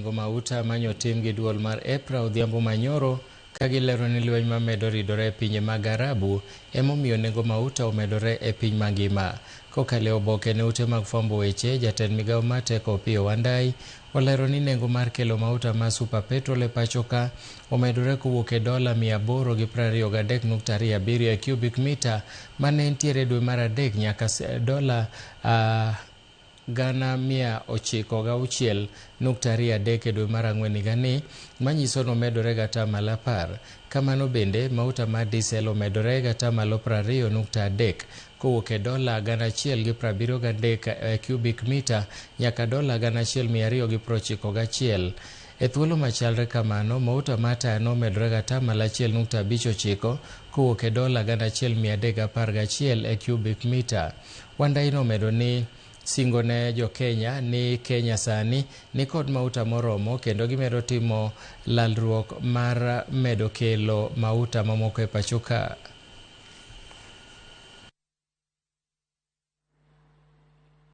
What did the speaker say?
nengo mauta manyo tim gi duol mar EPRA odhiambo manyoro ka gilero ni lweny mamedo ridore e pinje mag Arabu emomiyo nengo mauta omedore e piny mangima. Kokale oboke ne ute mag fwambo weche, jatend migawo mar teko Opiyo Wandayi olero ni nengo mar kelo mauta ma super petrol e pachoka omedore kowuok e $823.27 e cubic mita mane entiere dwe mar adek nyaka $906.23 e dwe mar ang'wen higani, manyiso nomedore g10%. Kamano bende mauta mar diesel omedore g20.3 kowuok e $1,073 e cubic mita nyaka $1,291. E thuolo machalre kamano, mauta mar taya nomedore g1.59 kowuok e $1,311 e cubic mita. Wandayi nomedo ni singone jo Kenya ni Kenya sani ni kod mauta moromo kendo gimedo timo lalruok mar medo kelo mauta mamoko e pachoka.